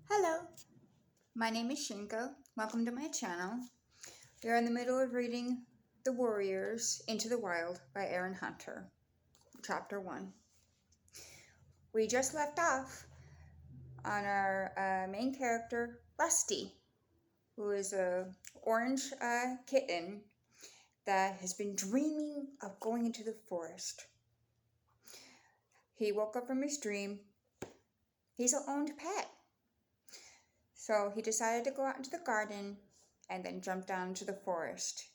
Hello, my name is Shinko. Welcome to my channel. We are in the middle of reading The Warriors Into the Wild by Erin Hunter, Chapter 1. We just left off on our main character, Rusty, who is a orange kitten that has been dreaming of going into the forest. He woke up from his dream. He's an owned pet. So he decided to go out into the garden and then jump down into the forest,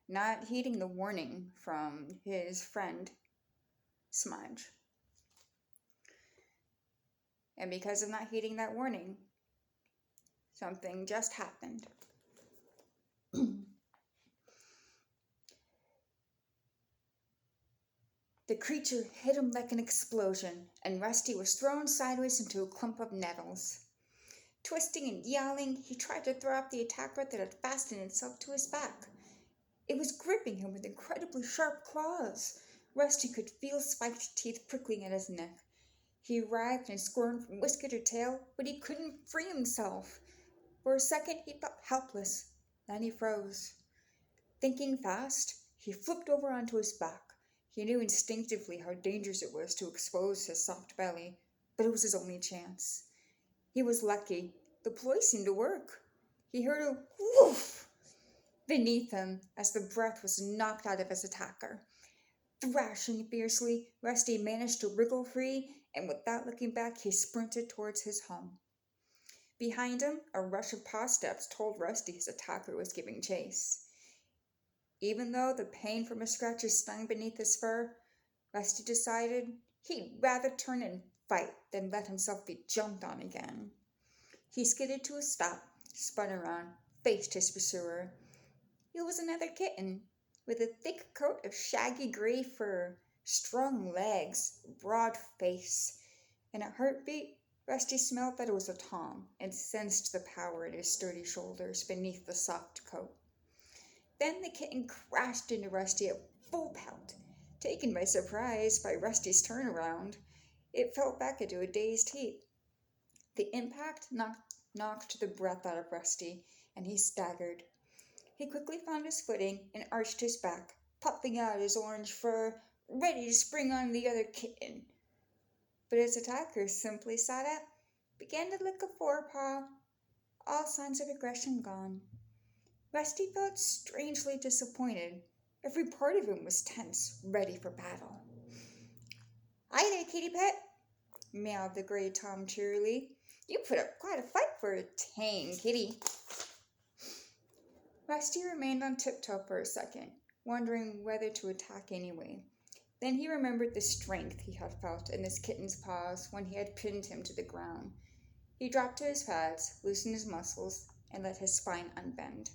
not heeding the warning from his friend, Smudge. And because of not heeding that warning, something just happened. The creature hit him like an explosion, and Rusty was thrown sideways into a clump of nettles. Twisting and yelling, he tried to throw off the attacker that had fastened itself to his back. It was gripping him with incredibly sharp claws. Rusty could feel spiked teeth prickling at his neck. He writhed and squirmed from whisker to tail, but he couldn't free himself. For a second, he felt helpless. Then he froze. Thinking fast, he flipped over onto his back. He knew instinctively how dangerous it was to expose his soft belly, but it was his only chance. He was lucky. The ploy seemed to work. He heard a woof beneath him as the breath was knocked out of his attacker. Thrashing fiercely, Rusty managed to wriggle free, and without looking back, he sprinted towards his home. Behind him, a rush of paw steps told Rusty his attacker was giving chase. Even though the pain from his scratches stung beneath his fur, Rusty decided he'd rather turn and fight than let himself be jumped on again. He skidded to a stop, spun around, faced his pursuer. It was another kitten, with a thick coat of shaggy gray fur, strong legs, broad face. In a heartbeat, Rusty smelled that it was a tom and sensed the power in his sturdy shoulders beneath the soft coat. Then the kitten crashed into Rusty at full pelt. Taken by surprise by Rusty's turnaround, it fell back into a dazed heap. The impact knocked the breath out of Rusty, and he staggered. He quickly found his footing and arched his back, puffing out his orange fur, ready to spring on the other kitten. But his attacker simply sat up, began to lick a forepaw, all signs of aggression gone. Rusty felt strangely disappointed. Every part of him was tense, ready for battle. "Hi there, kitty pet," meowed the gray tom cheerily. "You put up quite a fight for a tame kitty." Rusty remained on tiptoe for a second, wondering whether to attack anyway. Then he remembered the strength he had felt in this kitten's paws when he had pinned him to the ground. He dropped to his pads, loosened his muscles, and let his spine unbend.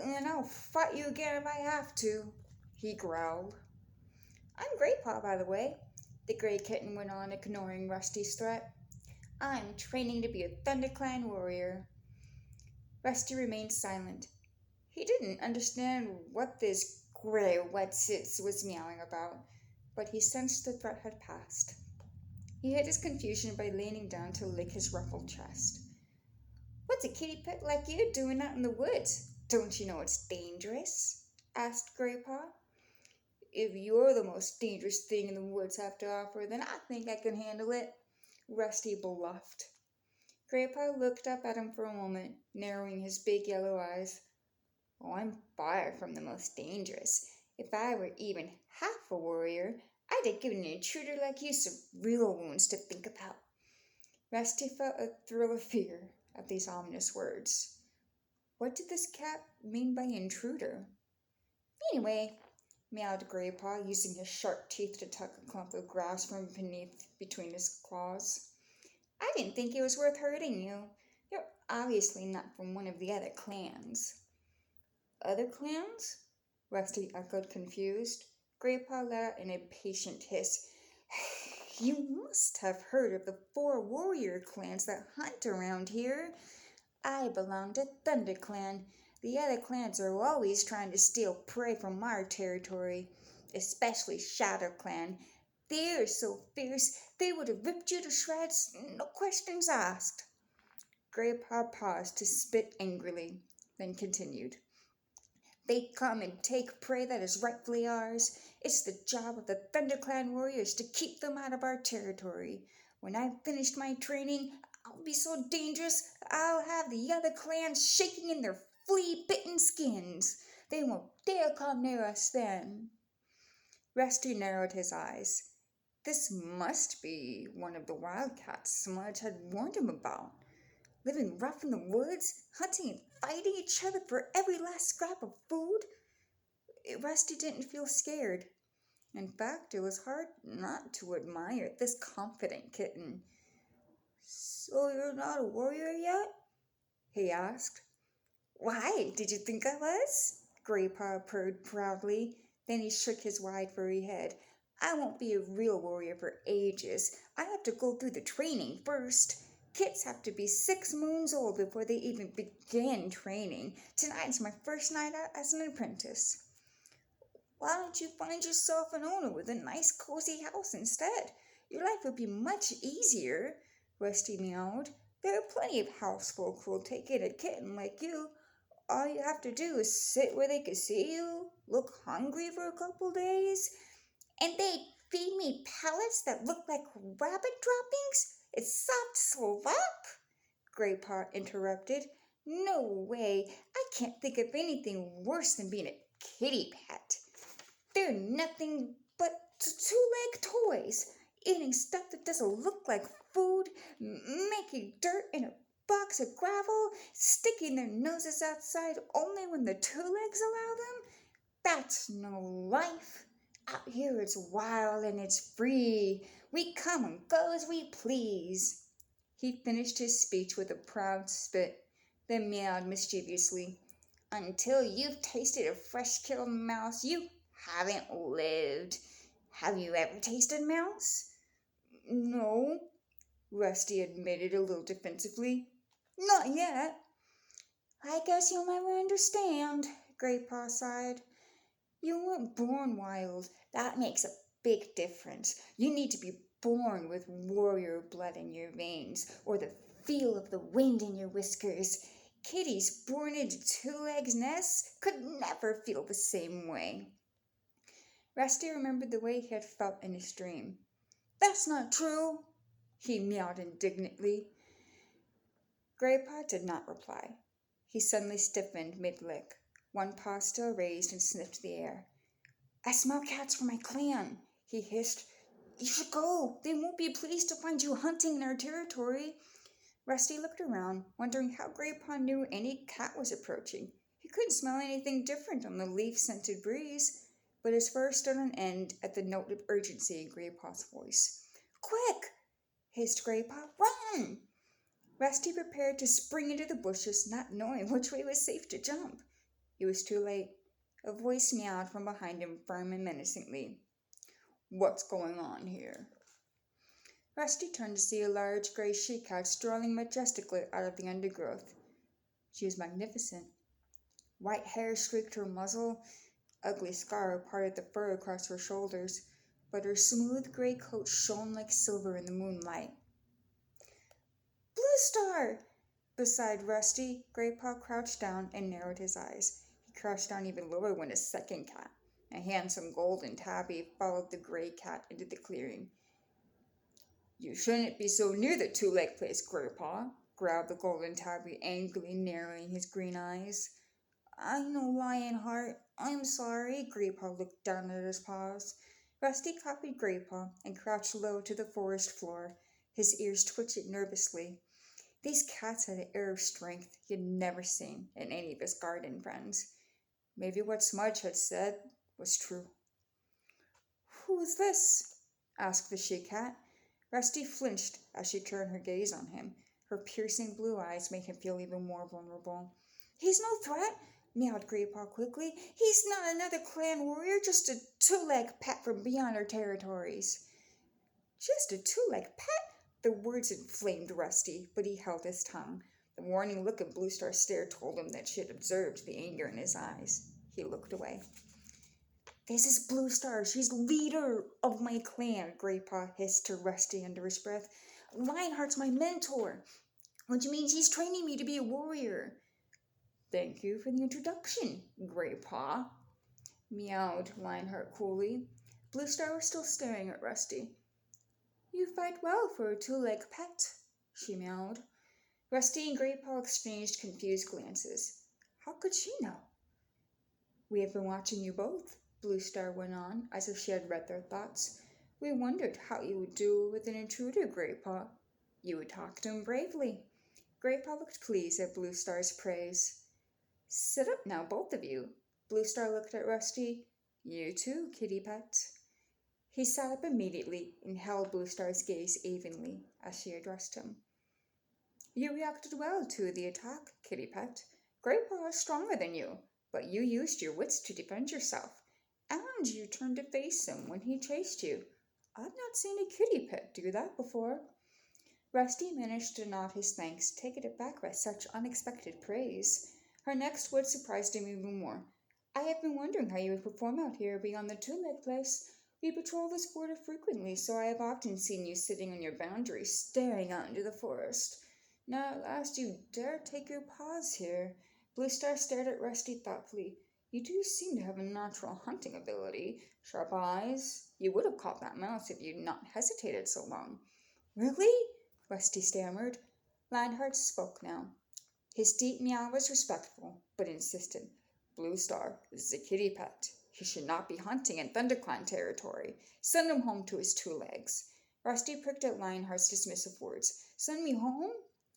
"And I'll fight you again if I have to," he growled. "I'm Gray Paw, by the way," the gray kitten went on, ignoring Rusty's threat. "I'm training to be a ThunderClan warrior." Rusty remained silent. He didn't understand what this gray wetsits was meowing about, but he sensed the threat had passed. He hid his confusion by leaning down to lick his ruffled chest. "What's a kitty pet like you doing out in the woods? Don't you know it's dangerous?" asked Gray Paw. "If you're the most dangerous thing in the woods have to offer, then I think I can handle it," Rusty bluffed. Gray Paw looked up at him for a moment, narrowing his big yellow eyes. "Oh, I'm far from the most dangerous. If I were even half a warrior, I'd have given an intruder like you some real wounds to think about." Rusty felt a thrill of fear at these ominous words. What did this cat mean by intruder? "Anyway," meowed Gray Paw, using his sharp teeth to tuck a clump of grass from beneath between his claws, "I didn't think it was worth hurting you. You're obviously not from one of the other clans." "Other clans?" Rusty echoed, confused. Gray Paw let out an impatient hiss. "You must have heard of the 4 warrior clans that hunt around here. I belong to ThunderClan. The other clans are always trying to steal prey from our territory, especially ShadowClan. They're so fierce they would have ripped you to shreds, no questions asked." Grandpa paused to spit angrily, then continued. They come and take prey that is rightfully ours. It's the job of the ThunderClan warriors to keep them out of our territory. When I've finished my training, I'll be so dangerous I'll have the other clans shaking in their flea-bitten skins. They won't dare come near us then. Rusty narrowed his eyes. This must be one of the wildcats Smudge had warned him about. Living rough in the woods, hunting and fighting each other for every last scrap of food. Rusty didn't feel scared. In fact, it was hard not to admire this confident kitten. So you're not a warrior yet? He asked. Why, did you think I was? Graypaw purred proudly. Then he shook his wide furry head. I won't be a real warrior for ages. I have to go through the training first. Kids have to be 6 moons old before they even begin training. Tonight's my first night out as an apprentice. Why don't you find yourself an owner with a nice cozy house instead? Your life would be much easier, Rusty meowed. There are plenty of housefolk who'll take in a kitten like you. All you have to do is sit where they can see you, look hungry for a couple days, and they feed me pellets that look like rabbit droppings? It's soft slop? Graypaw interrupted. No way. I can't think of anything worse than being a kitty pet. They're nothing but two-leg toys, eating stuff that doesn't look like food, making dirt in a box of gravel, sticking their noses outside only when the 2 legs allow them. That's no life. Out here it's wild and it's free. We come and go as we please. He finished his speech with a proud spit, then meowed mischievously. Until you've tasted a fresh-killed mouse, you haven't lived. Have you ever tasted mouse? No, Rusty admitted a little defensively. Not yet. I guess you'll never understand, Graypaw sighed. You weren't born wild. That makes a big difference. You need to be born with warrior blood in your veins, or the feel of the wind in your whiskers. Kitties born into 2 legs nests could never feel the same way. Rusty remembered the way he had felt in his dream. That's not true, he meowed indignantly. Graypaw did not reply. He suddenly stiffened mid-lick, one paw still raised, and sniffed the air. I smell cats from my clan, he hissed. You should go. They won't be pleased to find you hunting in our territory. Rusty looked around, wondering how Graypaw knew any cat was approaching. He couldn't smell anything different on the leaf-scented breeze, but his fur stood on end at the note of urgency in Graypaw's voice. Quick! Hissed Graypaw. Run! Rusty prepared to spring into the bushes, not knowing which way was safe to jump. It was too late. A voice meowed from behind him, firm and menacingly. What's going on here? Rusty turned to see a large gray she-cat strolling majestically out of the undergrowth. She was magnificent. White hair streaked her muzzle, ugly scar parted the fur across her shoulders, but her smooth gray coat shone like silver in the moonlight. Blue Star! Beside Rusty, Graypaw crouched down and narrowed his eyes. He crouched down even lower when a second cat, a handsome golden tabby, followed the gray cat into the clearing. You shouldn't be so near the 2-leg place, Graypaw, growled the golden tabby, angrily narrowing his green eyes. I know, Lionheart. I'm sorry. Graypaw looked down at his paws. Rusty copied Graypaw and crouched low to the forest floor, his ears twitching nervously. These cats had an air of strength he had never seen in any of his garden friends. Maybe what Smudge had said was true. Who is this? Asked the she-cat. Rusty flinched as she turned her gaze on him. Her piercing blue eyes made him feel even more vulnerable. He's no threat, meowed Graypaw quickly. He's not another clan warrior, just a 2-leg pet from beyond our territories. Just a 2-leg pet? The words inflamed Rusty, but he held his tongue. The warning look in Blue Star's stare told him that she had observed the anger in his eyes. He looked away. This is Blue Star. She's leader of my clan, Graypaw hissed to Rusty under his breath. Lionheart's my mentor. which means he's training me to be a warrior. Thank you for the introduction, Grey Paw, meowed Lionheart coolly. Bluestar was still staring at Rusty. You fight well for a two-legged pet, she meowed. Rusty and Grey Paw exchanged confused glances. How could she know? We have been watching you both, Bluestar went on, as if she had read their thoughts. We wondered how you would do with an intruder, Grey Paw. You would talk to him bravely. Grey Paw looked pleased at Bluestar's praise. Sit up now, both of you. Bluestar looked at Rusty. You too, kitty pet. He sat up immediately and held Bluestar's gaze evenly as she addressed him. You reacted well to the attack, kitty pet. Grey Paw is stronger than you, but you used your wits to defend yourself, and you turned to face him when he chased you. I've not seen a kitty pet do that before. Rusty managed to nod his thanks, taken aback by such unexpected praise. Her next words surprised him even more. I have been wondering how you would perform out here beyond the two-leg place. We patrol this border frequently, so I have often seen you sitting on your boundary, staring out into the forest. Now at last you dare take your paws here. Bluestar stared at Rusty thoughtfully. You do seem to have a natural hunting ability. Sharp eyes. You would have caught that mouse if you'd not hesitated so long. Really? Rusty stammered. Lionheart spoke now. His deep meow was respectful, but insistent. Bluestar, this is a kitty pet. He should not be hunting in ThunderClan territory. Send him home to his two legs. Rusty pricked at Lionheart's dismissive words. Send me home?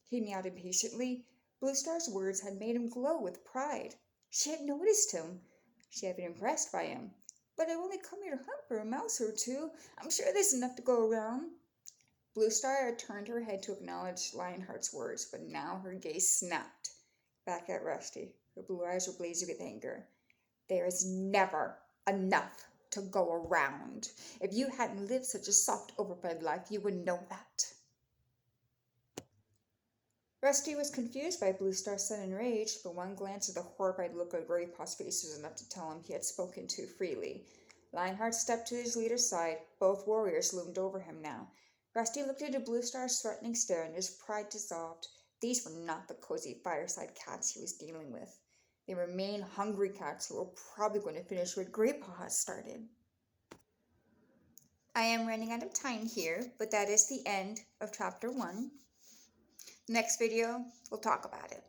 He meowed impatiently. Bluestar's words had made him glow with pride. She had noticed him. She had been impressed by him. But I've only come here to hunt for a mouse or two. I'm sure there's enough to go around. Bluestar had turned her head to acknowledge Lionheart's words, but now her gaze snapped back at Rusty. Her blue eyes were blazing with anger. There is never enough to go around. If you hadn't lived such a soft, overfed life, you would know that. Rusty was confused by Bluestar's sudden rage, but one glance at the horrified look on Grey Paw's face was enough to tell him he had spoken too freely. Lionheart stepped to his leader's side. Both warriors loomed over him now. Rusty looked into Bluestar's threatening stare, and his pride dissolved. These were not the cozy fireside cats he was dealing with. They were mean, hungry cats who were probably going to finish what Grey Paw had started. I am running out of time here, but that is the end of Chapter 1. Next video, we'll talk about it.